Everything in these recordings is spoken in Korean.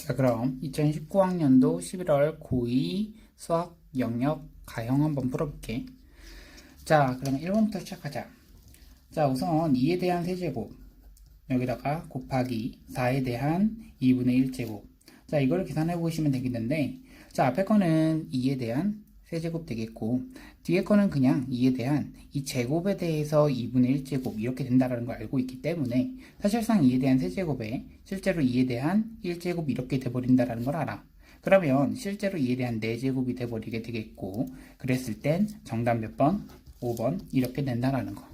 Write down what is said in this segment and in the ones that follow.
자, 그럼 2019학년도 11월 고2 수학 영역 가형 한번 풀어볼게. 자, 그럼 1번부터 시작하자. 자, 우선 2에 대한 세제곱, 여기다가 곱하기 4에 대한 2분의 1제곱. 자, 이거를 계산해 보시면 되겠는데, 자, 앞에 거는 2에 대한 세제곱 되겠고, 뒤에 거는 그냥 2에 대한 이 제곱에 대해서 2분의 1제곱 이렇게 된다는 걸 알고 있기 때문에 사실상 2에 대한 세제곱에 실제로 2에 대한 1제곱 이렇게 돼버린다는 걸 알아. 그러면 실제로 2에 대한 4제곱이 돼버리게 되겠고, 그랬을 땐 정답 몇 번? 5번 이렇게 된다는 거.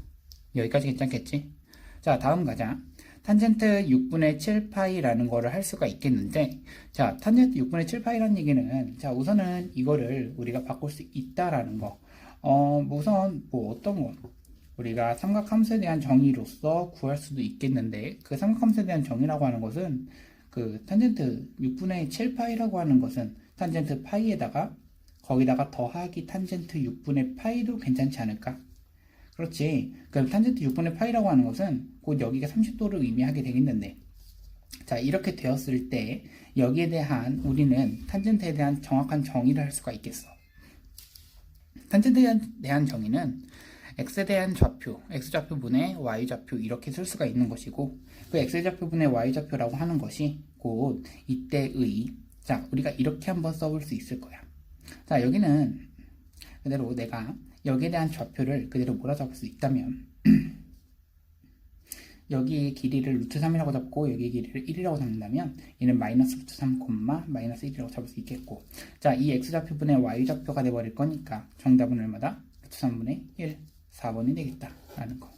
여기까지 괜찮겠지? 자, 다음 가자. 탄젠트 6분의 7파이라는 거를 할 수가 있겠는데, 자, 탄젠트 6분의 7파이라는 얘기는, 자, 우선은 이거를 우리가 바꿀 수 있다라는 거. 우선, 어떤 거. 우리가 삼각함수에 대한 정의로서 구할 수도 있겠는데, 그 삼각함수에 대한 정의라고 하는 것은, 그 탄젠트 6분의 7파이라고 하는 것은 탄젠트 파이에다가, 거기다가 더하기 탄젠트 6분의 파이도 괜찮지 않을까? 그렇지. 그럼 탄젠트 6분의 파이라고 하는 것은 곧 여기가 30도를 의미하게 되겠는데, 자, 이렇게 되었을 때 여기에 대한 우리는 탄젠트에 대한 정확한 정의를 할 수가 있겠어. 탄젠트에 대한 정의는 x에 대한 좌표, x좌표분의 y좌표 이렇게 쓸 수가 있는 것이고, 그 x좌표분의 y좌표라고 하는 것이 곧 이때의, 자, 우리가 이렇게 한번 써볼 수 있을 거야. 자, 여기는 그대로 내가 여기에 대한 좌표를 그대로 몰아잡을 수 있다면 여기의 길이를 루트 3이라고 잡고 여기의 길이를 1이라고 잡는다면 얘는 마이너스 루트 3, 마이너스 1이라고 잡을 수 있겠고, 자, 이 x좌표분의 y좌표가 돼버릴 거니까 정답은 얼마다? 루트 3분의 1, 4번이 되겠다 라는 거.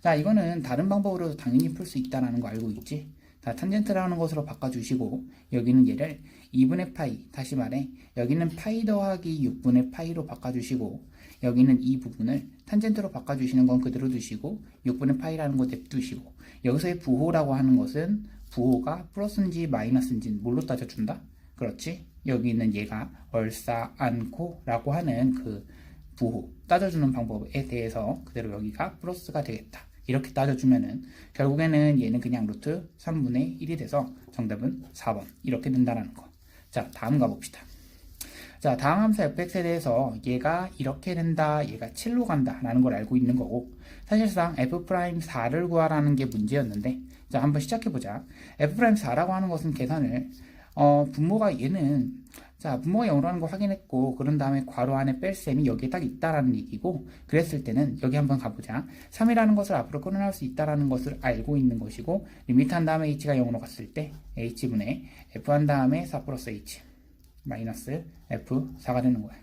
자, 이거는 다른 방법으로도 당연히 풀 수 있다는 거 알고 있지? 자, 탄젠트라는 것으로 바꿔주시고 여기는 얘를 2분의 파이, 다시 말해 여기는 파이 더하기 6분의 파이로 바꿔주시고 여기는 이 부분을 탄젠트로 바꿔주시는 건 그대로 두시고 6분의 파이라는 거 냅두시고, 여기서의 부호라고 하는 것은 부호가 플러스인지 마이너스인지 뭘로 따져준다? 그렇지? 여기 있는 얘가 얼싸 않고 라고 하는 그 부호 따져주는 방법에 대해서 그대로 여기가 플러스가 되겠다 이렇게 따져주면은 결국에는 얘는 그냥 루트 3분의 1이 돼서 정답은 4번 이렇게 된다는 거. 자, 다음 가봅시다. 자, 다음 함수 fx에 대해서 얘가 이렇게 된다, 얘가 7로 간다 라는 걸 알고 있는 거고, 사실상 f'4를 구하라는 게 문제였는데, 자, 한번 시작해보자. f'4라고 하는 것은 계산을 분모가 얘는, 자, 분모가 0으로 거 확인했고, 그런 다음에 괄호 안에 뺄셈이 여기에 딱 있다라는 얘기고, 그랬을 때는 여기 한번 가보자. 3이라는 것을 앞으로 끊어낼 수 있다라는 것을 알고 있는 것이고, 리미트 한 다음에 h가 0으로 갔을 때 h분의 f 한 다음에 4 플러스 h 마이너스 f4가 되는 거야.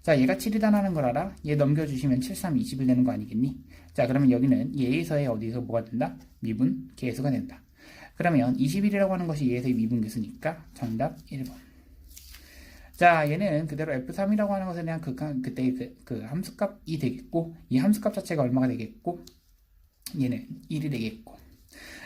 자, 얘가 7이다라는 걸 알아? 얘 넘겨주시면 7, 3, 21 되는 거 아니겠니? 자, 그러면 여기는 얘에서의 어디서 뭐가 된다? 미분 계수가 된다. 그러면 21이라고 하는 것이 얘에서의 미분 계수니까 정답 1번. 자, 얘는 그대로 f3이라고 하는 것에 대한 그때 그 함수값이 되겠고, 이 함수값 자체가 얼마가 되겠고, 얘는 1이 되겠고.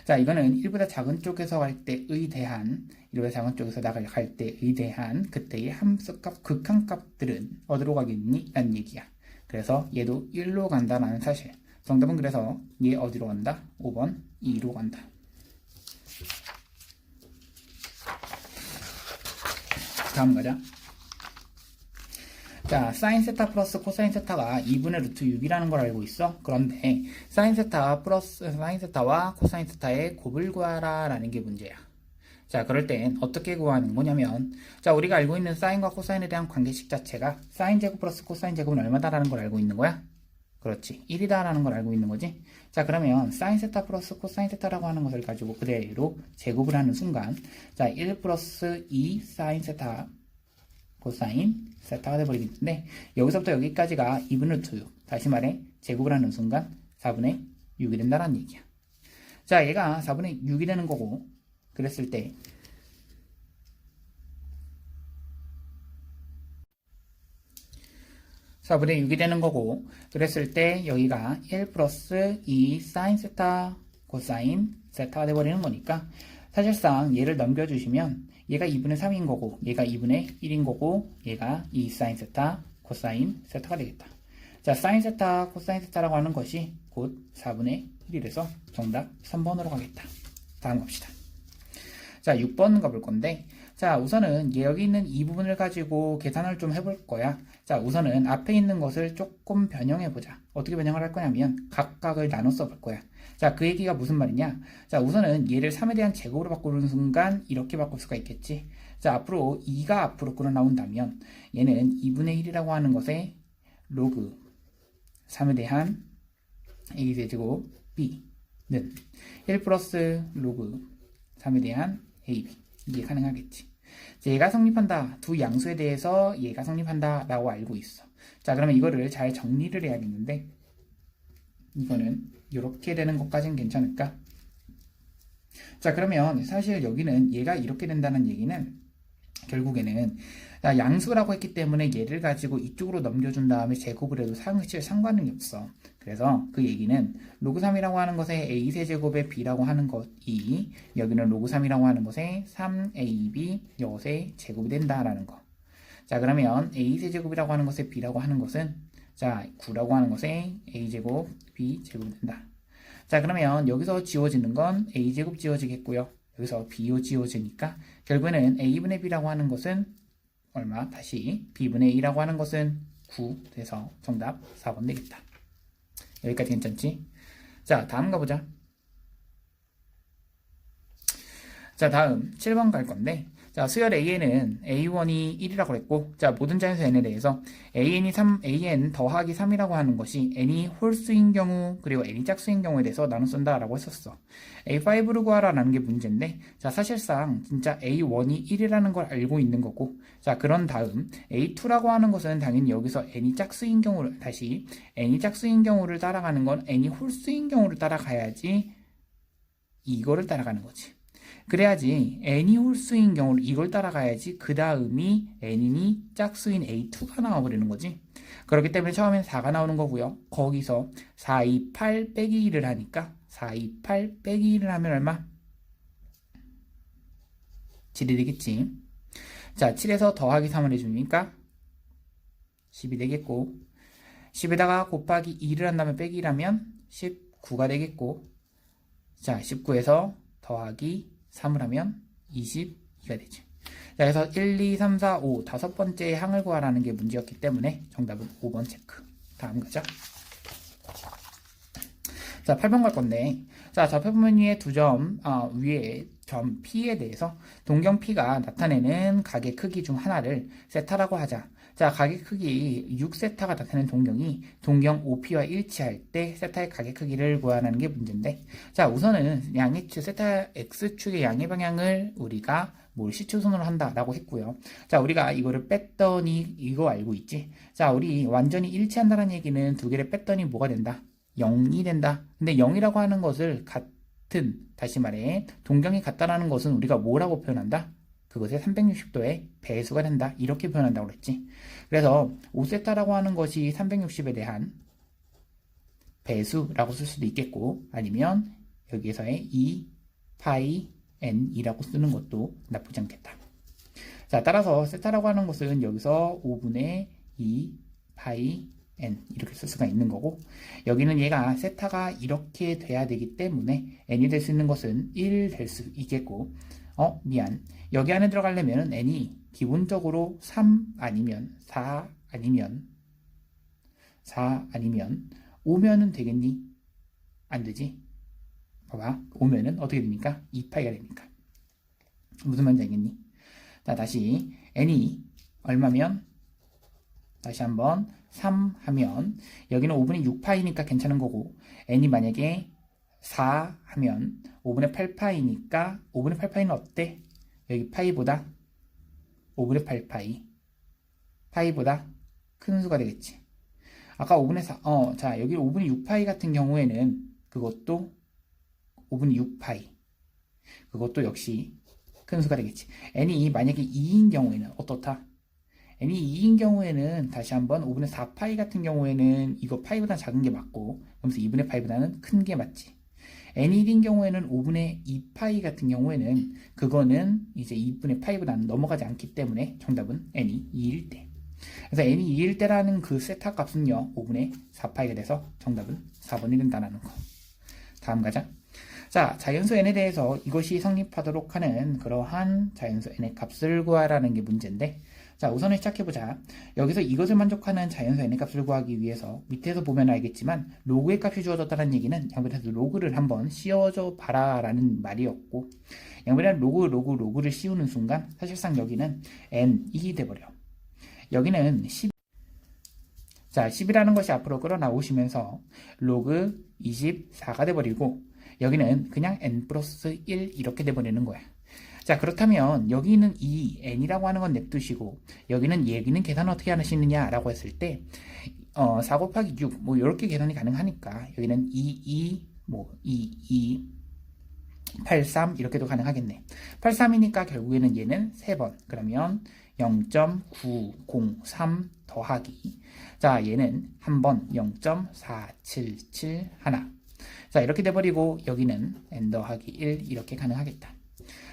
자, 이거는 1보다 작은 쪽에서 갈 때의 대한, 1보다 작은 쪽에서 나갈 때의 대한 그때의 함수값, 극한값들은 어디로 가겠니? 라는 얘기야. 그래서 얘도 1로 간다라는 사실. 정답은 그래서 얘 어디로 간다? 5번 2로 간다. 다음 가자. 자, 사인 세타 플러스 코사인 세타가 2분의 루트 6이라는 걸 알고 있어. 그런데 사인 세타 플러스 사인 세타와 코사인 세타의 곱을 구하라 라는 게 문제야. 자, 그럴 땐 어떻게 구하는 거냐면, 자, 우리가 알고 있는 사인과 코사인에 대한 관계식 자체가 사인 제곱 플러스 코사인 제곱은 얼마다라는 걸 알고 있는 거야? 그렇지, 1이다 라는 걸 알고 있는 거지. 자, 그러면 사인 세타 플러스 코사인 세타라고 하는 것을 가지고 그대로 제곱을 하는 순간, 자, 1 플러스 2 사인 세타 코사인 세타가 돼버리겠는데, 여기서부터 여기까지가 2분의 루트 6, 다시 말해 제곱을 하는 순간 4분의 6이 된다는 얘기야. 자, 얘가 4분의 6이 되는 거고, 그랬을 때 4분의 6이 되는 거고, 그랬을 때 여기가 1 플러스 2 사인 세타 코사인 세타가 돼버리는 거니까, 사실상 얘를 넘겨주시면 얘가 2분의 3인 거고, 얘가 2분의 1인 거고, 얘가 2 사인 세타 코사인 세타가 되겠다. 자, 사인 세타 코사인 세타라고 하는 것이 곧 4분의 1이라서 정답 3번으로 가겠다. 다음 갑시다. 자, 6번 가볼 건데, 자, 우선은 여기 있는 이 부분을 가지고 계산을 좀 해볼 거야. 자, 우선은 앞에 있는 것을 조금 변형해 보자. 어떻게 변형을 할 거냐면 각각을 나눠 써볼 거야. 자, 그 얘기가 무슨 말이냐? 자, 우선은 얘를 3에 대한 제곱으로 바꾸는 순간 이렇게 바꿀 수가 있겠지. 자, 앞으로 2가 앞으로 끌어 나온다면 얘는 2분의 1이라고 하는 것에 로그 3에 대한 a제곱 b는 1 플러스 로그 3에 대한 ab, 이게 가능하겠지. 자, 얘가 성립한다. 두 양수에 대해서 얘가 성립한다 라고 알고 있어. 자, 그러면 이거를 잘 정리를 해야겠는데, 이거는 이렇게 되는 것까지는 괜찮을까? 자, 그러면 사실 여기는 얘가 이렇게 된다는 얘기는 결국에는 양수라고 했기 때문에 얘를 가지고 이쪽으로 넘겨준 다음에 제곱을 해도 사실 상관은 없어. 그래서 그 얘기는 로그 3이라고 하는 것에 a세제곱의 b라고 하는 것이 여기는 로그 3이라고 하는 것에 3ab 이것의 제곱이 된다라는 거. 자, 그러면 a세제곱이라고 하는 것에 b라고 하는 것은 자 9라고 하는 것에 a제곱 b제곱이 된다. 자, 그러면 여기서 지워지는 건 a제곱 지워지겠고요. 여기서 b로 지워지니까 결국에는 a분의 b라고 하는 것은 얼마? 다시 b분의 a라고 하는 것은 9 돼서 정답 4번 되겠다. 여기까지 괜찮지? 자, 다음 가보자. 자, 다음 7번 갈 건데, 자, 수열 AN은 A1이 1이라고 했고, 자, 모든 자연수 N에 대해서 AN 더하기 3이라고 하는 것이 N이 홀수인 경우, 그리고 N이 짝수인 경우에 대해서 나눠 쓴다라고 했었어. A5를 구하라라는 게 문제인데, 자, 사실상 진짜 A1이 1이라는 걸 알고 있는 거고, 자, 그런 다음 A2라고 하는 것은 당연히 여기서 N이 짝수인 경우를, 다시 N이 짝수인 경우를 따라가는 건 N이 홀수인 경우를 따라가야지 이거를 따라가는 거지. 그래야지 n이 홀수인 경우를 이걸 따라가야지 그 다음이 n이 짝수인 a2가 나와버리는 거지. 그렇기 때문에 처음엔 4가 나오는 거고요. 거기서 4, 2, 8 빼기 1을 하니까 4, 2, 8 빼기 1을 하면 얼마? 7이 되겠지. 자, 7에서 더하기 3을 해주니까 10이 되겠고, 10에다가 곱하기 2를 한다면 빼기 1하면 19가 되겠고, 자, 19에서 더하기 3을 하면 22가 되지. 자, 그래서 1, 2, 3, 4, 5 다섯 번째 항을 구하라는 게 문제였기 때문에 정답은 5번 체크. 다음 가자. 자, 8번 갈 건데, 자, 좌표면 위에 두 점, 위에 점 P에 대해서 동경 P가 나타내는 각의 크기 중 하나를 세타라고 하자. 자, 각의 크기 6세타가 나타내는 동경이 동경 OP와 일치할 때 세타의 각의 크기를 구하라는 게 문제인데, 자, 우선은 양의축 세타 X축의 양의 방향을 우리가 뭘 시초선으로 한다라고 했고요. 자, 우리가 이거를 뺐더니 이거 알고 있지? 자, 우리 완전히 일치한다는 얘기는 두 개를 뺐더니 뭐가 된다? 0이 된다. 근데 0이라고 하는 것을 같은, 다시 말해 동경이 같다라는 것은 우리가 뭐라고 표현한다? 그것의 360도의 배수가 된다. 이렇게 표현한다고 그랬지. 그래서 5세타라고 하는 것이 360에 대한 배수라고 쓸 수도 있겠고, 아니면 여기에서의 2파이 n이라고 쓰는 것도 나쁘지 않겠다. 자, 따라서 세타라고 하는 것은 여기서 5분의 2파이 n 이렇게 쓸 수가 있는 거고, 여기는 얘가 세타가 이렇게 돼야 되기 때문에 n이 될 수 있는 것은 1 될 수 있겠고, 미안. 여기 안에 들어가려면 n이 기본적으로 3 아니면 4 아니면 5면은 되겠니? 안 되지? 봐봐. 5면은 어떻게 됩니까? 2파이가 됩니까? 무슨 말인지 알겠니? 자, 다시 n이 얼마면? 다시 한번 3 하면 여기는 5분의 6파이니까 괜찮은 거고, n이 만약에 4 하면 5분의 8파이니까 5분의 8파이는 어때? 여기 파이보다 5분의 8파이 파이보다 큰 수가 되겠지. 아까 5분의 4, 자, 여기 5분의 6파이 같은 경우에는 그것도 5분의 6파이 그것도 역시 큰 수가 되겠지. n이 만약에 2인 경우에는 어떻다? n이 2인 경우에는 다시 한번 5분의 4파이 같은 경우에는 이거 파이보다 작은 게 맞고, 그러면서 2분의 파이보다는 큰 게 맞지. n이 1인 경우에는 5분의 2파이 같은 경우에는 그거는 이제 2분의 파이보다는 넘어가지 않기 때문에 정답은 n이 2일 때. 그래서 n이 2일 때라는 그 세타 값은요 5분의 4파이가 돼서 정답은 4번이 된다는 거. 다음 가자. 자, 자, 자연수 n에 대해서 이것이 성립하도록 하는 그러한 자연수 n의 값을 구하라는 게 문제인데, 자, 우선은 시작해보자. 여기서 이것을 만족하는 자연수 n의 값을 구하기 위해서 밑에서 보면 알겠지만 로그의 값이 주어졌다는 얘기는 양변에서 로그를 한번 씌워줘 봐라 라는 말이었고, 양변에 로그를 씌우는 순간 사실상 여기는 n이 돼버려. 여기는 10, 자, 10이라는 것이 앞으로 끌어나오시면서 로그 24가 돼버리고, 여기는 그냥 n 플러스 1 이렇게 돼버리는 거야. 자, 그렇다면 여기 있는 이 n이라고 하는 건 냅두시고 여기는 계산을 어떻게 하시느냐 라고 했을 때 4 곱하기 6 뭐 이렇게 계산이 가능하니까 여기는 83 이렇게도 가능하겠네. 83이니까 결국에는 얘는 3번, 그러면 0.903 더하기, 자, 얘는 한 번 0.477 하나. 자, 이렇게 돼버리고 여기는 n 더하기 1 이렇게 가능하겠다.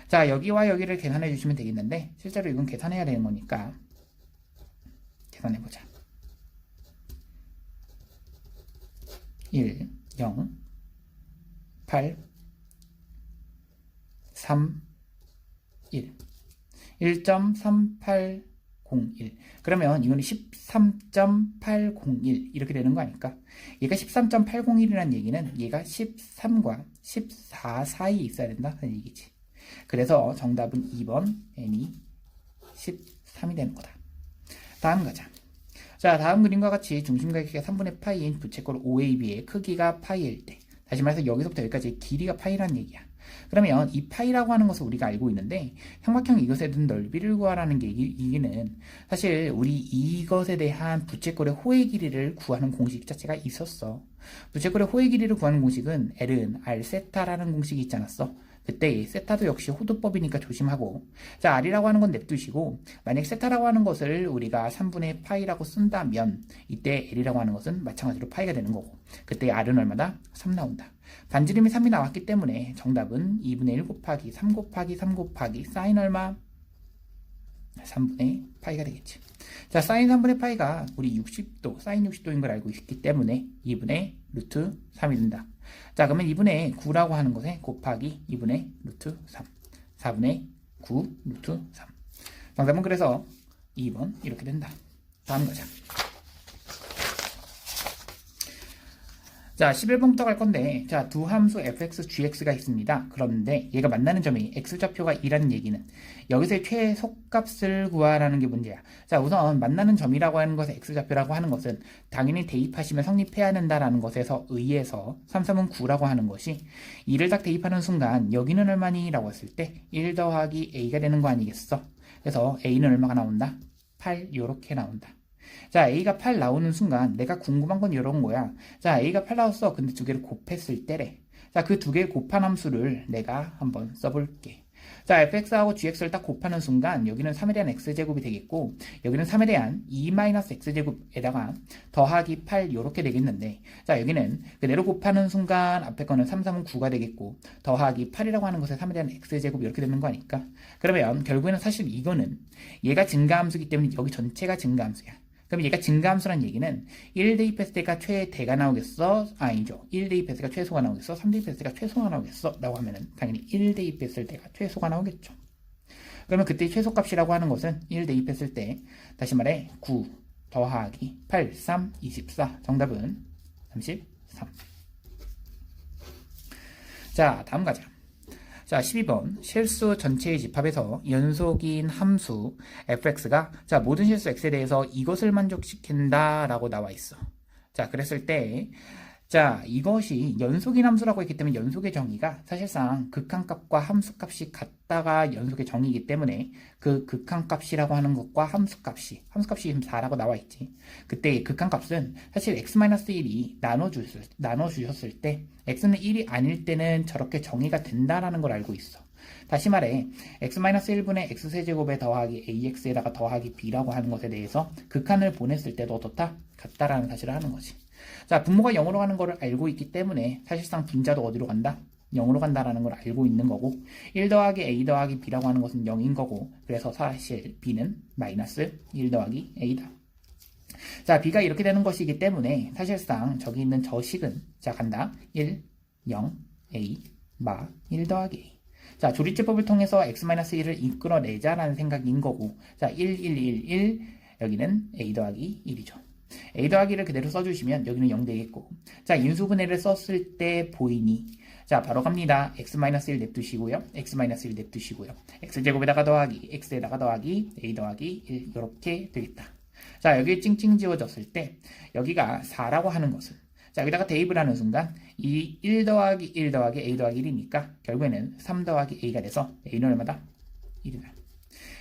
자, 여기와 여기를 계산해 주시면 되겠는데 실제로 이건 계산해야 되는 거니까 계산해보자. 1, 0, 8, 3, 1, 1.3801. 그러면 이거는 13.801 이렇게 되는 거 아닐까? 얘가 13.801이라는 얘기는 얘가 13과 14 사이에 있어야 된다는 얘기지. 그래서 정답은 2번 n이 13이 되는 거다. 다음 가자. 자, 다음 그림과 같이 중심과 크기가 3분의 파이인 부채꼴 OAB의 크기가 파이일 때, 다시 말해서 여기서부터 여기까지 길이가 파이라는 얘기야. 그러면 이 파이라고 하는 것을 우리가 알고 있는데 삼각형 이것에 대한 넓이를 구하라는 게 이기는 사실 우리 이것에 대한 부채꼴의 호의 길이를 구하는 공식 자체가 있었어. 부채꼴의 호의 길이를 구하는 공식은 L은 R 세타라는 공식이 있지 않았어? 그때 세타도 역시 호두법이니까 조심하고, 자, R이라고 하는 건 냅두시고 만약 세타라고 하는 것을 우리가 3분의 파이라고 쓴다면 이때 L이라고 하는 것은 마찬가지로 파이가 되는 거고, 그때 R은 얼마다? 3 나온다. 반지름이 3이 나왔기 때문에 정답은 2분의 1 곱하기 3 곱하기 3 곱하기 사인 얼마? 3분의 파이가 되겠지. 자, 사인 3분의 파이가 우리 60도, 사인 60도인 걸 알고 있기 때문에 2분의 루트 3이 된다. 자, 그러면 2분의 9라고 하는 것에 곱하기 2분의 루트 3, 4분의 9 루트 3. 정답은 그래서 2번 이렇게 된다. 다음 가자. 자, 11번부터 갈 건데, 자, 두 함수 fx, gx가 있습니다. 그런데 얘가 만나는 점이 x좌표가 2라는 얘기는 여기서의 최소값을 구하라는 게 문제야. 자, 우선 만나는 점이라고 하는 것에 x좌표라고 하는 것은 당연히 대입하시면 성립해야 된다라는 것에서 의해서 3, 3은 9라고 하는 것이 2를 딱 대입하는 순간 여기는 얼마니? 라고 했을 때 1 더하기 a가 되는 거 아니겠어? 그래서 a는 얼마가 나온다? 8 요렇게 나온다. 자, a가 8 나오는 순간 내가 궁금한 건 이런 거야. 자, a가 8 나왔어. 근데 두 개를 곱했을 때래. 자, 그 두 개를 곱한 함수를 내가 한번 써볼게. 자, fx하고 gx를 딱 곱하는 순간 여기는 3에 대한 x제곱이 되겠고 여기는 3에 대한 2-x제곱에다가 더하기 8 이렇게 되겠는데, 자, 여기는 그대로 곱하는 순간 앞에 거는 3, 3은 9가 되겠고 더하기 8이라고 하는 것에 3에 대한 x제곱 이렇게 되는 거 아닐까? 그러면 결국에는 사실 이거는 얘가 증가함수이기 때문에 여기 전체가 증가함수야. 그럼 얘가 증가함수란 얘기는 1 대입했을 때가 최대가 나오겠어? 아니죠. 1 대입했을 때가 최소가 나오겠어? 3 대입했을 때가 최소가 나오겠어? 라고 하면은 당연히 1 대입했을 때가 최소가 나오겠죠. 그러면 그때 최소값이라고 하는 것은 1 대입했을 때 다시 말해 9 더하기 8, 3, 24. 정답은 33. 자, 다음 가자. 자, 12번 실수 전체의 집합에서 연속인 함수 fx가 자, 모든 실수 x에 대해서 이것을 만족시킨다 라고 나와 있어. 자, 그랬을 때 자, 이것이 연속인 함수라고 했기 때문에 연속의 정의가 사실상 극한값과 함수값이 같다가 연속의 정의이기 때문에 그 극한값이라고 하는 것과 함수값이 지금 4라고 나와 있지. 그때 극한값은 사실 x-1이 나눠주셨을 때 x는 1이 아닐 때는 저렇게 정의가 된다라는 걸 알고 있어. 다시 말해 x-1분의 x세제곱에 더하기 ax에다가 더하기 b라고 하는 것에 대해서 극한을 보냈을 때도 어떻다? 같다라는 사실을 하는 거지. 자, 분모가 0으로 가는 것을 알고 있기 때문에 사실상 분자도 어디로 간다? 0으로 간다라는 걸 알고 있는 거고 1 더하기 a 더하기 b라고 하는 것은 0인 거고, 그래서 사실 b는 마이너스 1 더하기 a다. 자, b가 이렇게 되는 것이기 때문에 사실상 저기 있는 저 식은 자, 간다. 1, 0, a 마 1 더하기 A. 자, 조리제법을 통해서 x-1을 이끌어내자라는 생각인 거고, 자, 1, 1, 1, 1, 여기는 a 더하기 1이죠. a 더하기를 그대로 써주시면 여기는 0 되겠고, 자, 인수분해를 썼을 때 보이니, 자, 바로 갑니다. x-1 냅두시고요. x-1 냅두시고요. x제곱에다가 더하기, x에다가 더하기, a 더하기 1, 이렇게 되겠다. 자, 여기 찡찡 지워졌을 때 여기가 4라고 하는 것은, 자, 여기다가 대입을 하는 순간 이 1 더하기 1 더하기 a 더하기 1이니까 결국에는 3 더하기 a가 돼서 a는 얼마다? 1이다.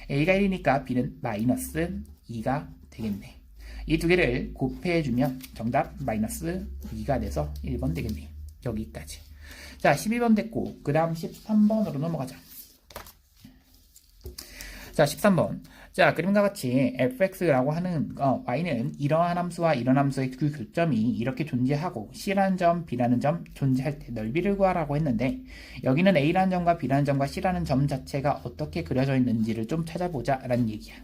a가 1이니까 b는 마이너스 2가 되겠네. 이 두 개를 곱해주면 정답 마이너스 2가 돼서 1번 되겠네. 여기까지. 자, 12번 됐고, 그 다음 13번으로 넘어가자. 자, 13번. 자, 그림과 같이 fx라고 하는 y는 이러한 함수와 이런 함수의 그 교점이 이렇게 존재하고 C라는 점, B라는 점 존재할 때 넓이를 구하라고 했는데, 여기는 A라는 점과 B라는 점과 C라는 점 자체가 어떻게 그려져 있는지를 좀 찾아보자 라는 얘기야.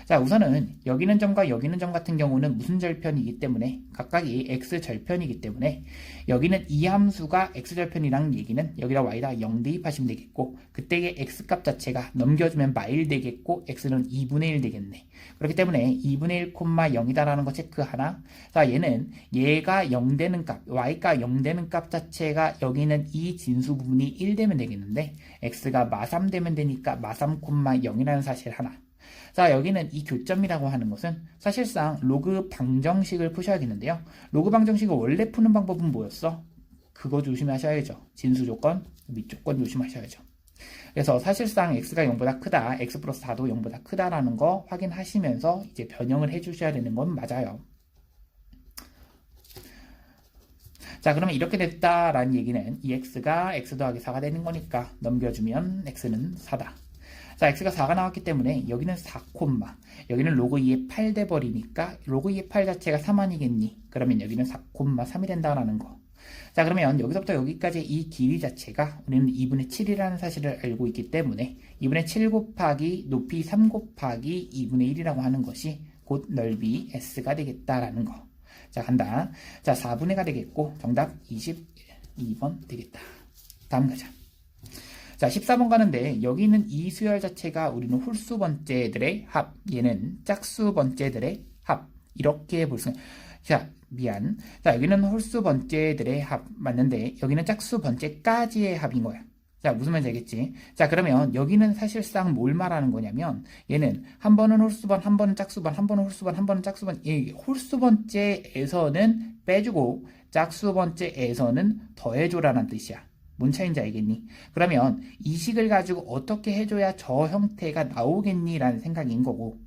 자, 우선은 여기는 점과 여기는 점 같은 경우는 무슨 절편이기 때문에 각각이 x절편이기 때문에 여기는 이 함수가 x절편이라는 얘기는 여기다 y다 0 대입하시면 되겠고, 그때의 x값 자체가 넘겨주면 마일 되겠고 x는 2분의 1 되겠네. 그렇기 때문에 2분의 1, 0이다라는 거 체크 하나. 자, 얘가 0 되는 값, y가 0 되는 값 자체가 여기는 이 진수 부분이 1 되면 되겠는데 x가 마3 되면 되니까 마3, 0이라는 사실 하나. 자, 여기는 이 교점이라고 하는 것은 사실상 로그 방정식을 푸셔야겠는데요. 로그 방정식을 원래 푸는 방법은 뭐였어? 그거 조심하셔야죠. 진수 조건, 밑조건 조심하셔야죠. 그래서 사실상 x가 0보다 크다, x 플러스 4도 0보다 크다라는 거 확인하시면서 이제 변형을 해주셔야 되는 건 맞아요. 자, 그러면 이렇게 됐다라는 얘기는 이 x가 x 더하기 4가 되는 거니까 넘겨주면 x는 4다. 자, x가 4가 나왔기 때문에 여기는 4, 여기는 로그 2의 8 돼버리니까 로그 2의 8 자체가 3 아니겠니? 그러면 여기는 4, 3이 된다라는 거. 자, 그러면 여기서부터 여기까지 이 길이 자체가 우리는 2분의 7이라는 사실을 알고 있기 때문에 2분의 7 곱하기 높이 3 곱하기 2분의 1이라고 하는 것이 곧 넓이 s가 되겠다라는 거. 자, 간다. 자, 4분의가 되겠고 정답 22번 되겠다. 다음 가자. 자, 14번 가는데 여기는 이 수열 자체가 우리는 홀수 번째들의 합, 얘는 짝수 번째들의 합, 이렇게 볼 수 있어요. 자, 미안. 자, 여기는 홀수 번째들의 합 맞는데 여기는 짝수 번째까지의 합인 거야. 자, 무슨 말인지 알겠지? 자, 그러면 여기는 사실상 뭘 말하는 거냐면 얘는 한 번은 홀수번, 한 번은 짝수번, 한 번은 홀수번, 한 번은 짝수번. 이 홀수 번째에서는 빼주고 짝수 번째에서는 더해줘라는 뜻이야. 뭔 차이인지 알겠니? 그러면 이 식을 가지고 어떻게 해줘야 저 형태가 나오겠니? 라는 생각인 거고,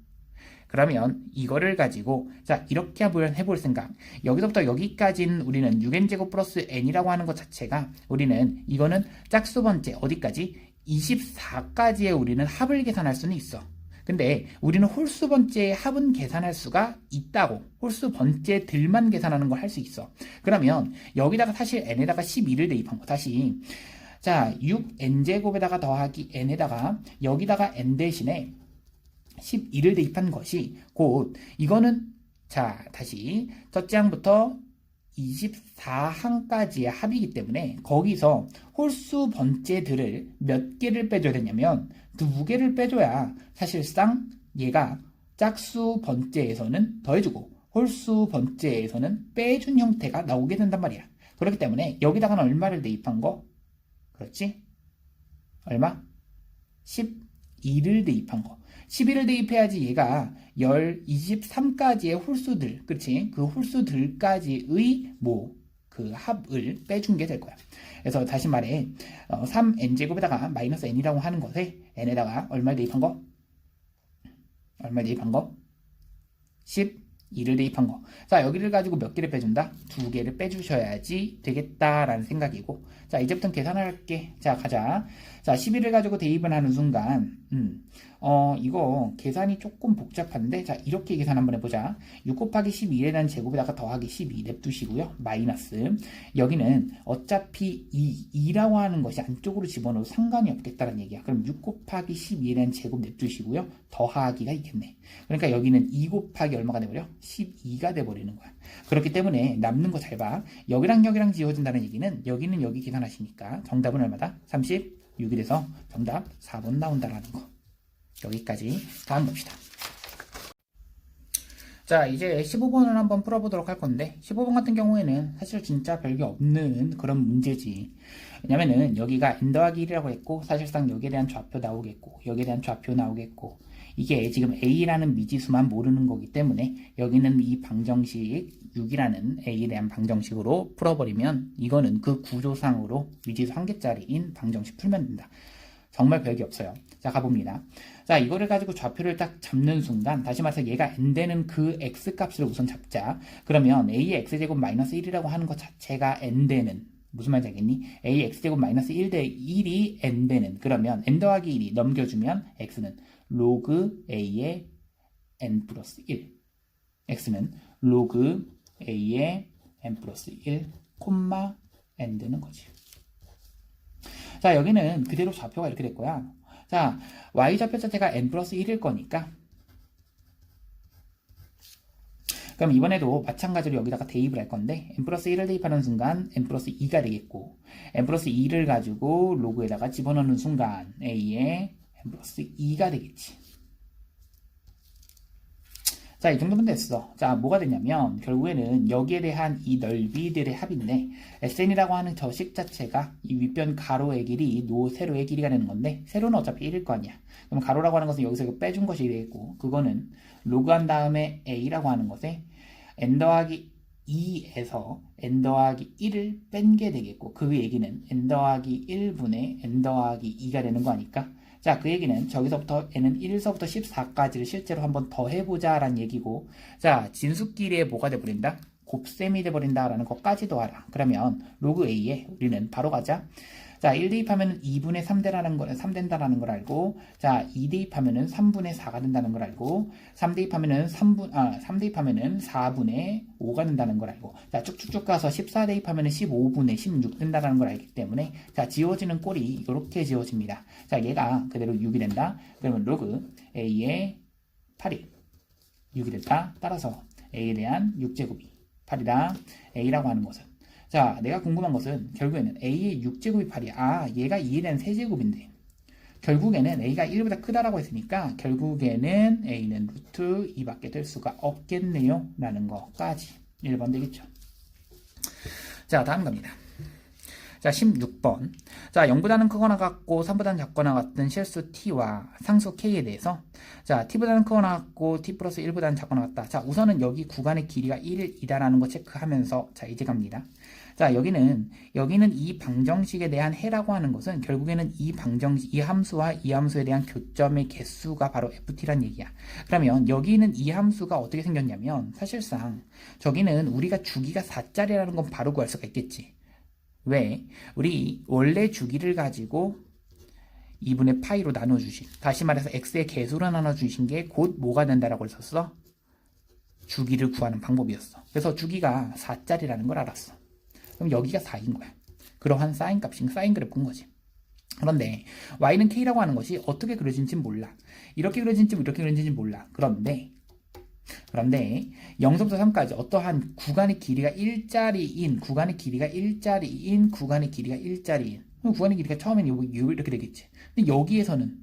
그러면 이거를 가지고 자, 이렇게 한번 해볼 생각. 여기서부터 여기까지는 우리는 6n제곱 플러스 n이라고 하는 것 자체가 우리는 이거는 짝수 번째 어디까지? 24까지의 우리는 합을 계산할 수는 있어. 근데 우리는 홀수 번째의 합은 계산할 수가 있다고. 홀수 번째들만 계산하는 걸 할 수 있어. 그러면 여기다가 사실 n에다가 12를 대입한 거. 다시 자, 6n제곱에다가 더하기 n에다가 여기다가 n 대신에 12를 대입한 것이 곧 이거는 자, 다시 첫째 항부터 24항까지의 합이기 때문에 거기서 홀수 번째들을 몇 개를 빼줘야 되냐면 2개를 빼줘야 사실상 얘가 짝수 번째에서는 더해주고 홀수 번째에서는 빼준 형태가 나오게 된단 말이야. 그렇기 때문에 여기다가는 얼마를 대입한 거? 그렇지? 얼마? 12를 대입한 거. 12를 대입해야지 얘가 23까지의 홀수들, 그렇지? 그 홀수들까지의 그 합을 빼준 게 될 거야. 그래서 다시 말해 3n제곱에다가 마이너스 n이라고 하는 것에 n에다가 얼마를 대입한 거? 12를 대입한 거. 자, 여기를 가지고 몇 개를 빼준다? 2개를 빼주셔야지 되겠다라는 생각이고, 자, 이제부터는 계산할게. 자, 가자. 자, 12를 가지고 대입을 하는 순간 이거 계산이 조금 복잡한데, 자, 이렇게 계산 한번 해보자. 6 곱하기 12에 대한 제곱에다가 더하기 12 냅두시고요. 마이너스. 여기는 어차피 2라고 하는 것이 안쪽으로 집어넣어도 상관이 없겠다는 얘기야. 그럼 6 곱하기 12에 대한 제곱 냅두시고요. 더하기가 있겠네. 그러니까 여기는 2 곱하기 얼마가 돼버려? 12가 돼버리는 거야. 그렇기 때문에 남는 거 잘 봐. 여기랑 여기랑 지워진다는 얘기는 여기는 여기 계산하시니까 정답은 얼마다? 36이 돼서 정답 4번 나온다라는 거. 여기까지. 다음 봅시다. 자, 이제 15번을 한번 풀어보도록 할 건데 15번 같은 경우에는 사실 진짜 별게 없는 그런 문제지. 왜냐면은 여기가 n 더하기 1이라고 했고 사실상 여기에 대한 좌표 나오겠고 여기에 대한 좌표 나오겠고 이게 지금 a라는 미지수만 모르는 거기 때문에 여기는 이 방정식 6이라는 a에 대한 방정식으로 풀어버리면 이거는 그 구조상으로 미지수 한 개짜리인 방정식 풀면 된다. 정말 별게 없어요. 자, 가봅니다. 자, 이거를 가지고 좌표를 딱 잡는 순간 다시 말해서 얘가 n 되는 그 x 값을 우선 잡자. 그러면 a의 x제곱 마이너스 1이라고 하는 것 자체가 n 되는 무슨 말인지 알겠니? a x제곱 마이너스 1 대 1이 n 되는 그러면 n 더하기 1이 넘겨주면 x는 로그 a의 n 플러스 1 x는 로그 a의 n 플러스 1 콤마 n 되는 거지. 자, 여기는 그대로 좌표가 이렇게 될 거야. 자, y좌표 자체가 n 플러스 1일 거니까 그럼 이번에도 마찬가지로 여기다가 대입을 할 건데 n 플러스 1을 대입하는 순간 n 플러스 2가 되겠고 n 플러스 2를 가지고 로그에다가 집어넣는 순간 a의 n 플러스 2가 되겠지. 자, 이 정도면 됐어. 자, 뭐가 되냐면 결국에는 여기에 대한 이 넓이들의 합인데 SN이라고 하는 저 식 자체가 이 윗변 가로의 길이 세로의 길이가 되는 건데 세로는 어차피 1일 거 아니야. 그럼 가로라고 하는 것은 여기서 빼준 것이 되겠고 그거는 로그한 다음에 a라고 하는 것에 n 더하기 2에서 n 더하기 1을 뺀 게 되겠고 그 얘기는 n 더하기 1분의 n 더하기 2가 되는 거 아닐까? 자, 그 얘기는 저기서부터 n은 1서부터 14까지를 실제로 한번 더 해보자 라는 얘기고 자, 진수끼리에 뭐가 돼버린다? 곱셈이 돼버린다 라는 것까지도 알아. 그러면 로그 a에 우리는 바로 가자. 자, 1 대입하면 2분의 3 된다라는 걸 알고 자, 2 대입하면 3분의 4가 된다는 걸 알고 3 대입하면 4분의 5가 된다는 걸 알고 자, 쭉쭉쭉 가서 14 대입하면 15분의 16 된다는 걸 알기 때문에 자, 지워지는 꼴이 이렇게 지워집니다. 자, 얘가 그대로 6이 된다. 그러면 로그 a의 8이 6이 됐다. 따라서 a에 대한 6제곱이 8이다. a라고 하는 것은 자, 내가 궁금한 것은 결국에는 a의 6제곱이 8이야. 아, 얘가 2에 대한 세제곱인데 결국에는 a가 1보다 크다라고 했으니까 결국에는 a는 루트 2밖에 될 수가 없겠네요 라는 것까지 1번 되겠죠. 자, 다음 갑니다. 자, 16번. 자, 0보다는 크거나 같고 3보다는 작거나 같은 실수 t와 상수 k에 대해서 자, t보다는 크거나 같고 t 플러스 1보다는 작거나 같다. 자, 우선은 여기 구간의 길이가 1이다라는 거 체크하면서 자, 이제 갑니다. 자, 여기는 이 방정식에 대한 해라고 하는 것은 결국에는 이 함수와 이 함수에 대한 교점의 개수가 바로 ft란 얘기야. 그러면 여기는 이 함수가 어떻게 생겼냐면 사실상 저기는 우리가 주기가 4짜리라는 건 바로 구할 수가 있겠지. 왜? 우리 원래 주기를 가지고 2분의 파이로 나눠주신 다시 말해서 x의 개수로 나눠주신 게 곧 뭐가 된다라고 했었어? 주기를 구하는 방법이었어. 그래서 주기가 4짜리라는 걸 알았어. 그럼 여기가 4인 거야. 그러한 사인 값인 사인 그래프인 거지. 그런데 y는 k라고 하는 것이 어떻게 그려진지 몰라. 이렇게 그려진지 이렇게 그려진지 몰라. 그런데 0서부터 3까지 어떠한 구간의 길이가 1짜리인 구간의 길이가 1짜리인 구간의 길이가 처음에는 이렇게 되겠지. 근데 여기에서는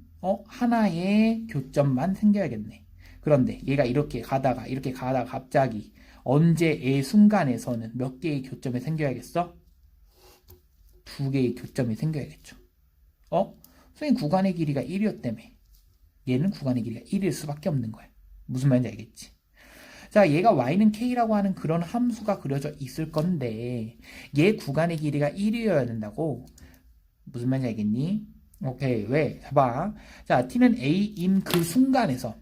하나의 교점만 생겨야겠네. 그런데 얘가 이렇게 가다가 갑자기 언제의 순간에서는 몇 개의 교점이 생겨야겠어? 2개의 교점이 생겨야겠죠. 선생님 구간의 길이가 1이었다며. 얘는 구간의 길이가 1일 수밖에 없는 거야. 무슨 말인지 알겠지? 자, 얘가 y는 k라고 하는 그런 함수가 그려져 있을 건데 얘 구간의 길이가 1이어야 된다고? 무슨 말인지 알겠니? 오케이. 왜? 봐봐. 자, t는 a인 그 순간에서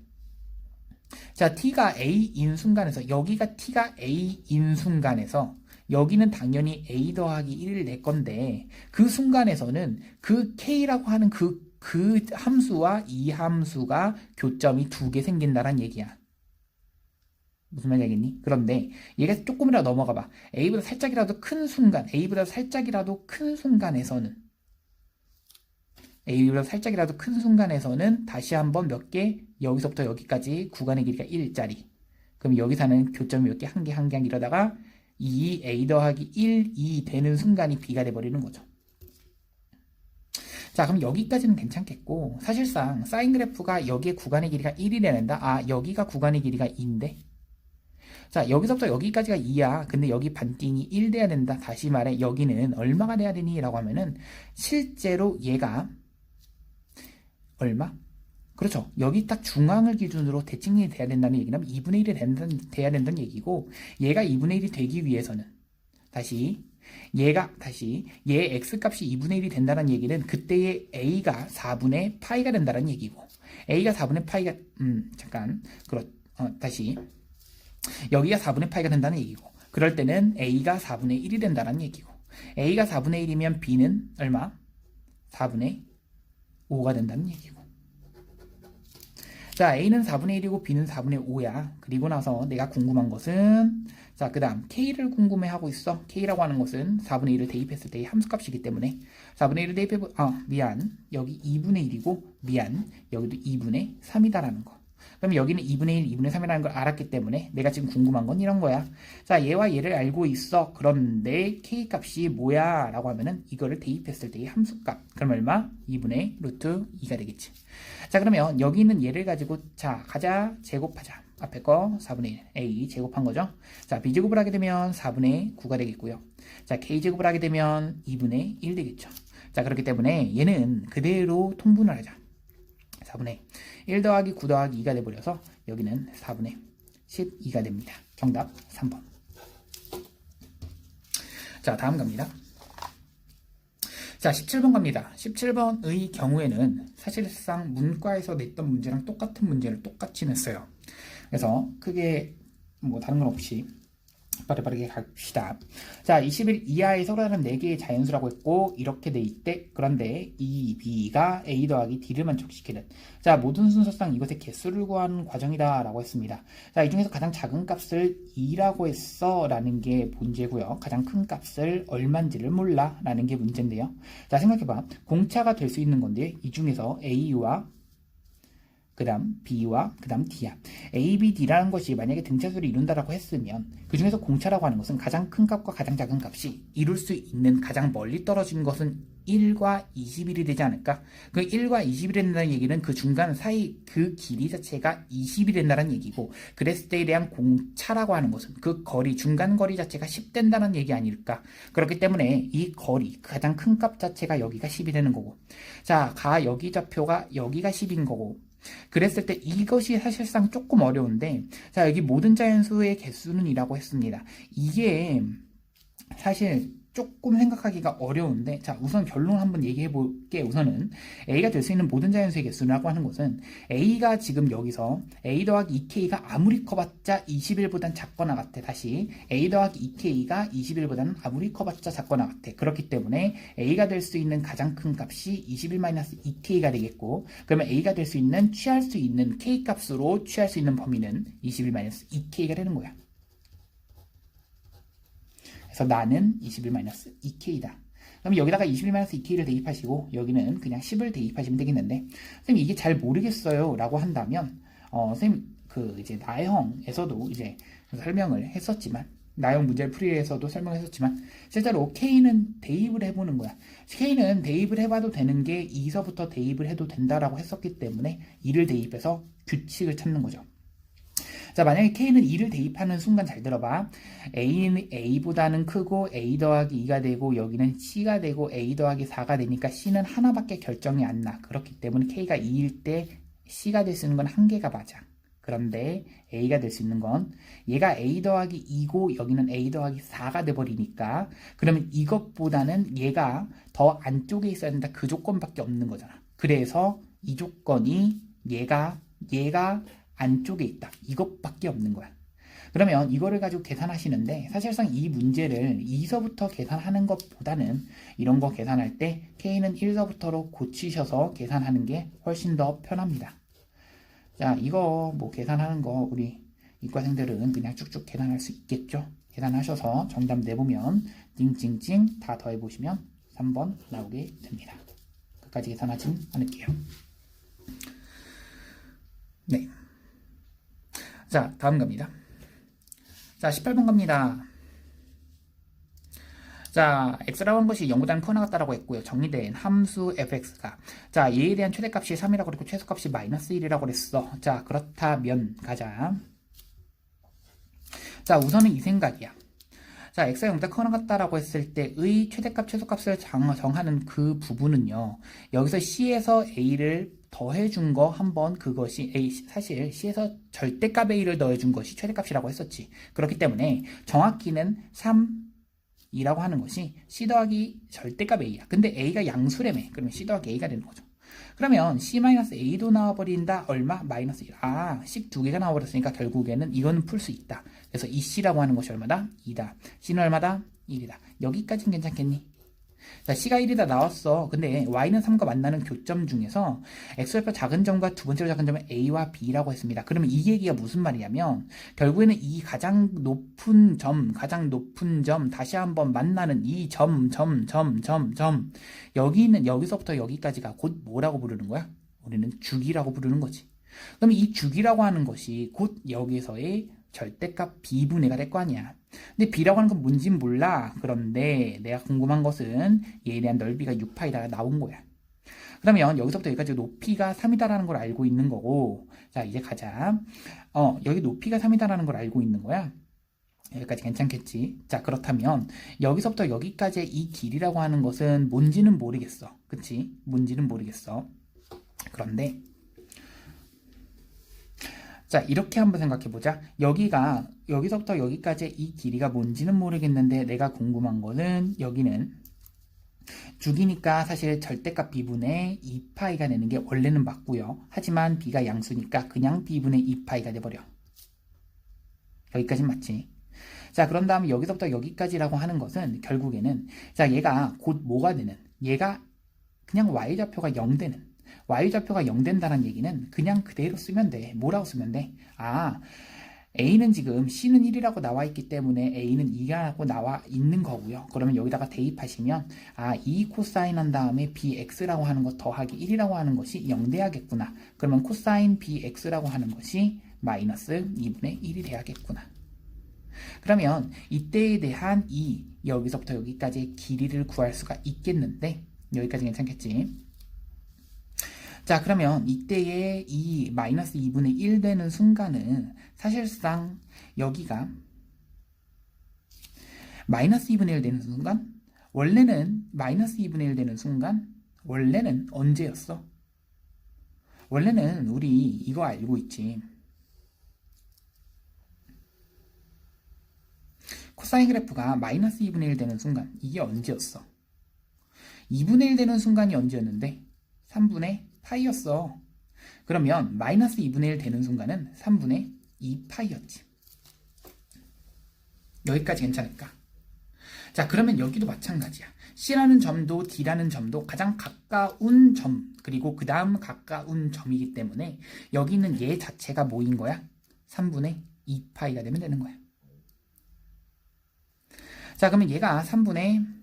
자, t가 a인 순간에서 여기가 t가 a인 순간에서 여기는 당연히 a 더하기 1을 낼 건데 그 순간에서는 그 k라고 하는 그 그 함수와 이 함수가 교점이 두 개 생긴다는 얘기야. 무슨 말인지 알겠니? 그런데 얘가 조금이라도 넘어가 봐. A보다 살짝이라도 큰 순간, A보다 살짝이라도 큰 순간에서는 다시 한번 몇 개, 여기서부터 여기까지 구간의 길이가 1짜리. 그럼 여기서는 교점이 몇 개, 한 개 이러다가 2A 더하기 1, 2 되는 순간이 B가 돼버리는 거죠. 자, 그럼 여기까지는 괜찮겠고, 사실상 사인 그래프가 여기에 구간의 길이가 1이 된다. 아, 여기가 구간의 길이가 2인데. 자, 여기서부터 여기까지가 2야. 근데 여기 반띵이 1 돼야 된다. 다시 말해, 여기는 얼마가 돼야 되니? 라고 하면은, 실제로 얘가 얼마? 그렇죠. 여기 딱 중앙을 기준으로 대칭이 돼야 된다는 얘기는 2분의 1이 돼야 된다는 얘기고, 얘가 2분의 1이 되기 위해서는, 얘 x값이 2분의 1이 된다는 얘기는 그때의 a가 4분의 파이가 된다는 얘기고, a가 4분의 파이가, 여기가 4분의 파이가 된다는 얘기고, 그럴 때는 a가 4분의 1이 된다는 얘기고, a가 4분의 1이면 b는 얼마? 4분의 5가 된다는 얘기고. 자, a는 4분의 1이고 b는 4분의 5야. 그리고 나서 내가 궁금한 것은, 자, 그 다음 k를 궁금해하고 있어. k라고 하는 것은 4분의 1을 대입했을 때의 함수값이기 때문에 4분의 1을 대입해, 여기 2분의 1이고, 여기도 2분의 3이다라는 거. 그럼 여기는 2분의 1, 2분의 3이라는 걸 알았기 때문에 내가 지금 궁금한 건 이런 거야. 자, 얘와 얘를 알고 있어. 그런데 k값이 뭐야? 라고 하면은 이거를 대입했을 때의 함수값. 그럼 얼마? 2분의 루트 2가 되겠지. 자, 그러면 여기 있는 얘를 가지고, 자, 가자. 제곱하자. 앞에 거 4분의 1, a 제곱한 거죠. 자, b제곱을 하게 되면 4분의 9가 되겠고요. 자, k제곱을 하게 되면 2분의 1 되겠죠. 자, 그렇기 때문에 얘는 그대로 통분을 하자. 4분의 1 더하기 9 더하기 2가 돼버려서 여기는 4분의 12가 됩니다. 정답 3번. 자, 다음 갑니다. 자, 17번 갑니다. 17번의 경우에는 사실상 문과에서 냈던 문제랑 똑같은 문제를 똑같이 냈어요. 그래서 크게 뭐 다른 건 없이 빠르게 갑시다. 자, 20일 이하의 서로 다른 4개의 자연수라고 했고, 이렇게 돼 있대. 그런데 이 b가 a 더하기 d를 만족시키는, 자, 모든 순서상 이것의 개수를 구하는 과정이다 라고 했습니다. 자, 이 중에서 가장 작은 값을 2라고 했어 라는 게 문제고요. 가장 큰 값을 얼만지를 몰라 라는 게 문제인데요. 자, 생각해봐. 공차가 될 수 있는 건데, 이 중에서 a와 그 다음 B와 그 다음 D야. A, B, D라는 것이 만약에 등차수를 이룬다라고 했으면 그 중에서 공차라고 하는 것은 가장 큰 값과 가장 작은 값이 이룰 수 있는 가장 멀리 떨어진 것은 1과 21이 되지 않을까? 그 1과 21이 된다는 얘기는 그 중간 사이 그 길이 자체가 20이 된다는 얘기고, 그랬을 때에 대한 공차라고 하는 것은 그 거리, 중간 거리 자체가 10 된다는 얘기 아닐까? 그렇기 때문에 이 거리, 가장 큰 값 자체가 여기가 10이 되는 거고, 자, 여기 좌표가 여기가 10인 거고, 그랬을 때 이것이 사실상 조금 어려운데, 자, 여기 모든 자연수의 개수는 2라고 했습니다. 이게 사실 조금 생각하기가 어려운데, 자, 우선 결론 한번 얘기해 볼게. 우선은 A가 될 수 있는 모든 자연수의 개수라고 하는 것은 A가 지금 여기서 A 더하기 2K가 아무리 커봤자 21보단 작거나 같아. 다시 A 더하기 2K가 21보다는 아무리 커봤자 작거나 같아. 그렇기 때문에 A가 될 수 있는 가장 큰 값이 21-2K가 되겠고, 그러면 A가 될 수 있는 취할 수 있는 K 값으로 취할 수 있는 범위는 21-2K가 되는 거야. 그래서 나는 21-2K다. 그럼 여기다가 21-2K를 대입하시고 여기는 그냥 10을 대입하시면 되겠는데, 선생님 이게 잘 모르겠어요 라고 한다면, 선생님 이제 나형에서도 이제 설명을 했었지만, 나형 문제를 풀이해서도 설명했었지만, 실제로 K는 대입을 해보는 거야. K는 대입을 해봐도 되는 게 2서부터 대입을 해도 된다라고 했었기 때문에 2를 대입해서 규칙을 찾는 거죠. 자, 만약에 K는 2를 대입하는 순간 잘 들어봐. A는 A보다는 크고 A 더하기 2가 되고, 여기는 C가 되고 A 더하기 4가 되니까 C는 하나밖에 결정이 안 나. 그렇기 때문에 K가 2일 때 C가 될 수 있는 건 한 개가 맞아. 그런데 A가 될 수 있는 건 얘가 A 더하기 2고 여기는 A 더하기 4가 돼버리니까, 그러면 이것보다는 얘가 더 안쪽에 있어야 된다. 그 조건밖에 없는 거잖아. 그래서 이 조건이 얘가 안쪽에 있다. 이것밖에 없는 거야. 그러면 이거를 가지고 계산하시는데 사실상 이 문제를 2서부터 계산하는 것보다는 이런 거 계산할 때 K는 1서부터로 고치셔서 계산하는 게 훨씬 더 편합니다. 자, 이거 뭐 계산하는 거 우리 이과생들은 그냥 쭉쭉 계산할 수 있겠죠? 계산하셔서 정답 내보면 찡찡찡 다 더해보시면 3번 나오게 됩니다. 끝까지 계산하진 않을게요. 네. 자, 다음 갑니다. 자, 18번 갑니다. 자, x라고 하는 것이 0보다는 크거나 같다라고 했고요. 정의된 함수 fx가 자, 얘에 대한 최대값이 3이라고 그랬고 최소값이 -1이라고 그랬어. 자, 그렇다면 가자. 자, 우선은 이 생각이야. 자, x가 0보다 크거나 같다라고 했을 때의 최대값, 최소값을 정하는 그 부분은요. 여기서 c에서 a를 더해준 거 한번 그것이 a, 사실 c에서 절대값 a를 더해준 것이 최대값이라고 했었지. 그렇기 때문에 정확히는 3이라고 하는 것이 c 더하기 절대값 a야. 근데 a가 양수라며. 그러면 c 더하기 a가 되는 거죠. 그러면 c-a도 나와버린다. 얼마? -1. 아, 식 두 개가 나와버렸으니까 결국에는 이거는 풀 수 있다. 그래서 이 c라고 하는 것이 얼마다? 2다. c는 얼마다? 1이다. 여기까지는 괜찮겠니? 자, c가 1이다 나왔어. 근데 y는 3과 만나는 교점 중에서 x좌표 작은 점과 두 번째로 작은 점은 a와 b라고 했습니다. 그러면 이 얘기가 무슨 말이냐면 결국에는 이 가장 높은 점 다시 한번 만나는 이 점 여기는 여기서부터 여기까지가 곧 뭐라고 부르는 거야? 우리는 주기라고 부르는 거지. 그럼 이 주기라고 하는 것이 곧 여기서의 절대값 b분의가 될 거 아니야. 근데 b라고 하는 건 뭔진 몰라. 그런데 내가 궁금한 것은 얘에 대한 넓이가 6파이다가 나온 거야. 그러면 여기서부터 여기까지 높이가 3이다라는 걸 알고 있는 거고, 자, 이제 가자. 여기 높이가 3이다라는 걸 알고 있는 거야. 여기까지 괜찮겠지? 자, 그렇다면 여기서부터 여기까지의 이 길이라고 하는 것은 뭔지는 모르겠어. 그치? 뭔지는 모르겠어. 그런데 자, 이렇게 한번 생각해보자. 여기서부터 여기까지 이 길이가 뭔지는 모르겠는데 내가 궁금한 거는 여기는 주기니까 사실 절대값 b분의 2파이가 되는 게 원래는 맞고요. 하지만 b가 양수니까 그냥 b분의 2파이가 돼버려. 여기까지는 맞지? 자, 그런 다음에 여기서부터 여기까지라고 하는 것은 결국에는 자, 얘가 곧 뭐가 되는? 얘가 그냥 y좌표가 0 되는 y좌표가 0 된다는 얘기는 그냥 그대로 쓰면 돼. 뭐라고 쓰면 돼? 아, a는 지금 c는 1이라고 나와 있기 때문에 a는 2라고 나와 있는 거고요. 그러면 여기다가 대입하시면 아, 2 코사인 한 다음에 bx라고 하는 것 더하기 1이라고 하는 것이 0 돼야겠구나. 그러면 코사인 bx라고 하는 것이 마이너스 2분의 1이 돼야겠구나. 그러면 이때에 대한 여기서부터 여기까지의 길이를 구할 수가 있겠는데 여기까지 괜찮겠지? 자, 그러면 이때의 이 마이너스 2분의 1 되는 순간은 사실상 여기가 마이너스 2분의 1 되는 순간 원래는 마이너스 2분의 1 되는 순간 원래는 언제였어? 원래는 우리 이거 알고 있지. 코사인 그래프가 마이너스 2분의 1 되는 순간 이게 언제였어? 2분의 1 되는 순간이 언제였는데? 3분의 파이였어. 그러면 마이너스 2분의 1 되는 순간은 3분의 2파이였지. 여기까지 괜찮을까? 자, 그러면 여기도 마찬가지야. C라는 점도 D라는 점도 가장 가까운 점 그리고 그 다음 가까운 점이기 때문에 여기는 얘 자체가 뭐인 거야? 3분의 2파이가 되면 되는 거야. 자, 그러면 얘가 3분의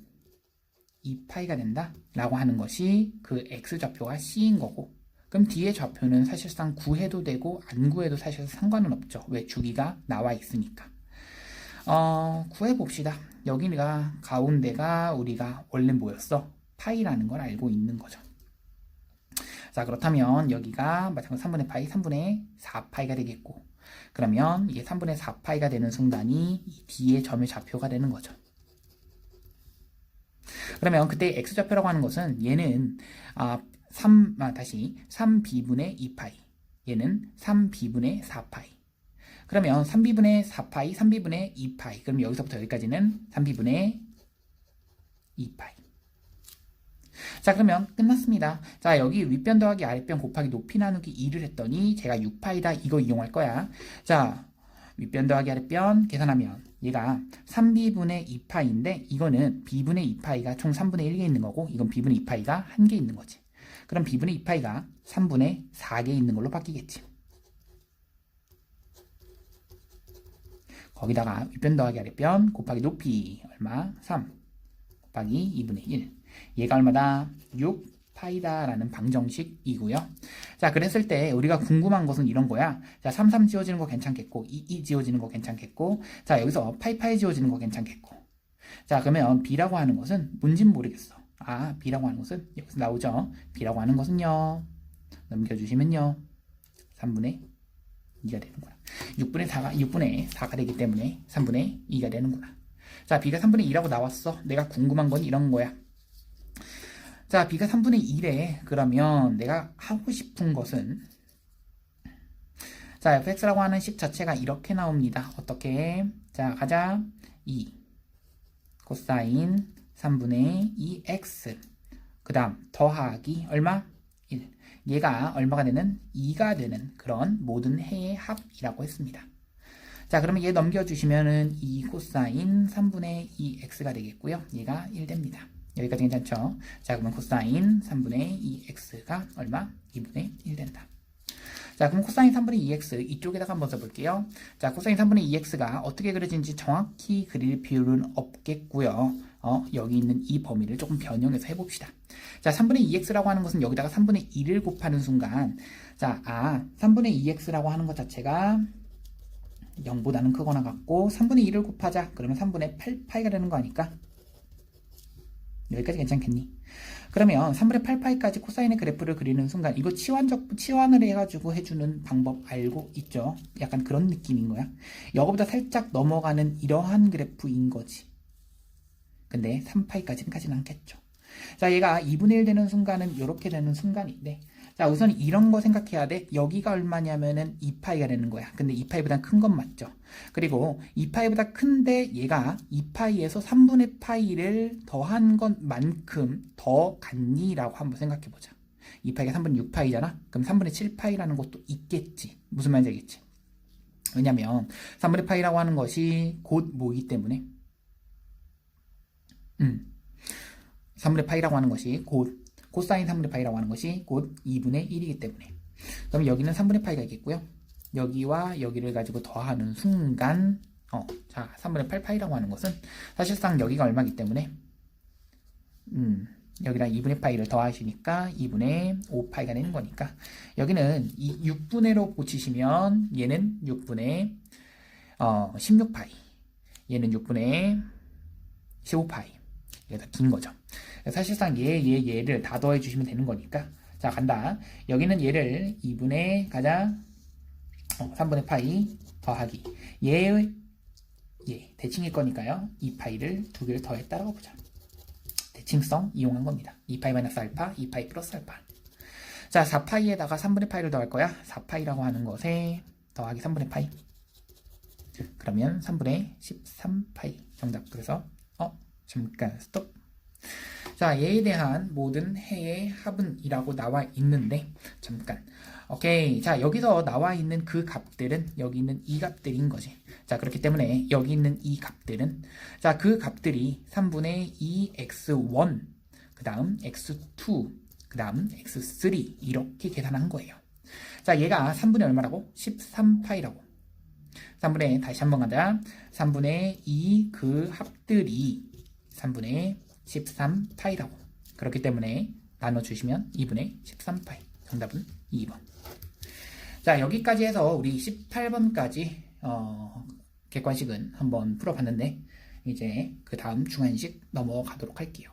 2파이가 된다 라고 하는 것이 그 x좌표가 c인 거고, 그럼 뒤에 좌표는 사실상 구해도 되고 안 구해도 사실 상관은 없죠. 왜? 주기가 나와 있으니까. 구해봅시다. 여기가 가운데가 우리가 원래 뭐였어? 파이라는 걸 알고 있는 거죠. 자, 그렇다면 여기가 마찬가지로 3분의 파이, 3분의 4파이가 되겠고, 그러면 이게 3분의 4파이가 되는 순간이 이 뒤에 점의 좌표가 되는 거죠. 그러면 그때 x좌표라고 하는 것은 얘는 3b분의 2파이, 얘는 3b분의 4파이. 그러면 3b분의 4파이, 3b분의 2파이. 그럼 여기서부터 여기까지는 3b분의 2파이. 자, 그러면 끝났습니다. 자, 여기 윗변 더하기 아랫변 곱하기 높이 나누기 2를 했더니 제가 6파이다 이거 이용할 거야. 자, 윗변 더하기 아랫변 계산하면 얘가 3b분의 2파이인데 이거는 b분의 2파이가 총 3분의 1개 있는 거고 이건 b분의 2파이가 1개 있는 거지. 그럼 b분의 2파이가 3분의 4개 있는 걸로 바뀌겠지. 거기다가 윗변 더하기 아랫변 곱하기 높이 얼마? 3 곱하기 2분의 1. 얘가 얼마다? 6파이다 라는 방정식이고요. 자, 그랬을 때 우리가 궁금한 것은 이런 거야. 자, 3, 3 지워지는 거 괜찮겠고 2, 2 지워지는 거 괜찮겠고 자, 여기서 파이 지워지는 거 괜찮겠고 자, 그러면 b라고 하는 것은 뭔진 모르겠어. 아, b라고 하는 것은 여기서 나오죠. b라고 하는 것은요. 넘겨주시면요. 3분의 2가 되는구나. 6분의 4가 되기 때문에 3분의 2가 되는구나. 자, b가 3분의 2라고 나왔어. 내가 궁금한 건 이런 거야. 자, b가 3분의 2래. 그러면 내가 하고 싶은 것은 자, fx라고 하는 식 자체가 이렇게 나옵니다. 어떻게? 자, 가자. 2 코사인 3분의 2x 그 다음 더하기 얼마? 1. 얘가 얼마가 되는? 2가 되는 그런 모든 해의 합이라고 했습니다. 자, 그러면 얘 넘겨주시면은 2 코사인 3분의 2x가 되겠고요. 얘가 1 됩니다. 여기까지 괜찮죠? 자, 그러면 코사인 3분의 2x가 얼마? 2분의 1 된다. 자, 그럼 코사인 3분의 2x 이쪽에다가 한번 써볼게요. 자, 코사인 3분의 2x가 어떻게 그려진지 정확히 그릴 필요는 없겠고요. 여기 있는 이 범위를 조금 변형해서 해봅시다. 자, 3분의 2x라고 하는 것은 여기다가 3분의 2를 곱하는 순간 자, 3분의 2x라고 하는 것 자체가 0보다는 크거나 같고 3분의 2를 곱하자. 그러면 3분의 8파이가 되는 거 아닐까? 여기까지 괜찮겠니? 그러면 3분의 8파이까지 코사인의 그래프를 그리는 순간 이거 치환을 해가지고 해주는 방법 알고 있죠? 약간 그런 느낌인 거야. 이거보다 살짝 넘어가는 이러한 그래프인 거지. 근데 3파이까지는 가진 않겠죠. 자, 얘가 2분의 1 되는 순간은 이렇게 되는 순간인데 자, 우선 이런 거 생각해야 돼. 여기가 얼마냐면은 2파이가 되는 거야. 근데 2파이보다 큰 건 맞죠. 그리고 2파이보다 큰데 얘가 2파이에서 3분의 파이를 더한 것만큼 더 같니라고 한번 생각해 보자. 2파이가 3분의 6파이잖아. 그럼 3분의 7파이라는 것도 있겠지. 무슨 말인지 알겠지? 왜냐면 3분의 파이라고 하는 것이 곧 뭐이기 때문에 3분의 파이라고 하는 것이 곧 코사인 3분의 파이라고 하는 것이 곧 2분의 1이기 때문에 그럼 여기는 3분의 파이가 있겠고요. 여기와 여기를 가지고 더하는 순간 자, 3분의 8파이라고 하는 것은 사실상 여기가 얼마이기 때문에 여기랑 2분의 파이를 더하시니까 2분의 5파이가 되는 거니까 여기는 6분의로 고치시면 얘는 6분의 16파이 얘는 6분의 15파이 이게 더 긴 거죠. 사실상 얘를 다 더해 주시면 되는 거니까 자, 간다. 여기는 얘를 2분의 가자 3분의 파이 더하기 얘 대칭일 거니까요. 2파이를 두 개를 더했다라고 보자. 대칭성 이용한 겁니다. 2파이 마이너스 알파 2파이 플러스 알파. 자, 4파이에다가 3분의 파이를 더할 거야. 4파이라고 하는 것에 더하기 3분의 파이 그러면 3분의 13파이 정답. 그래서 잠깐 스톱. 자, 얘에 대한 모든 해의 합은 이라고 나와 있는데 잠깐 오케이. 자, 여기서 나와 있는 그 값들은 여기 있는 이 값들인 거지. 자, 그렇기 때문에 여기 있는 이 값들은 자, 그 값들이 3분의 2x1 그 다음 x2 그 다음 x3 이렇게 계산한 거예요. 자, 얘가 3분의 얼마라고? 13파이라고. 3분의 다시 한번 가자. 3분의 2 그 합들이 3분의 13파이라고. 그렇기 때문에 나눠주시면 2분의 13파이. 정답은 2번. 자, 여기까지 해서 우리 18번까지 객관식은 한번 풀어봤는데 이제 그 다음 중한식 넘어가도록 할게요.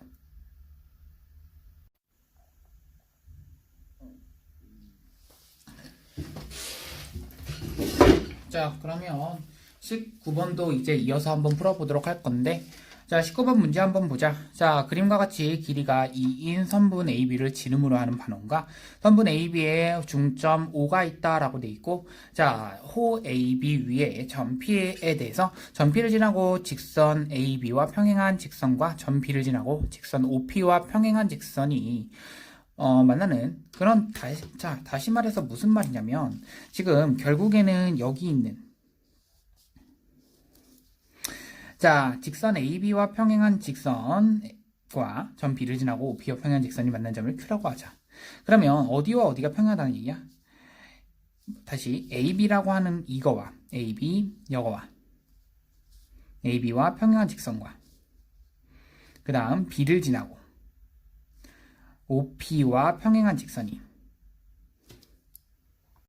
자, 그러면 19번도 이제 이어서 한번 풀어보도록 할 건데 자, 19번 문제 한번 보자. 자, 그림과 같이 길이가 2인 선분 AB를 지름으로 하는 반원과 선분 AB에 중점 O가 있다라고 돼 있고 자, 호 AB 위에 점 P에 대해서 점 P를 지나고 직선 AB와 평행한 직선과 점 P를 지나고 직선 OP와 평행한 직선이 만나는 그런 다시 말해서 무슨 말이냐면 지금 결국에는 여기 있는 자, 직선 AB와 평행한 직선과 점 B를 지나고 B와 평행한 직선이 만난 점을 Q라고 하자. 그러면 어디와 어디가 평행하다는 얘기야? 다시 AB라고 하는 이거와 AB, 이거와 AB와 평행한 직선과 그 다음 B를 지나고 OP와 평행한 직선이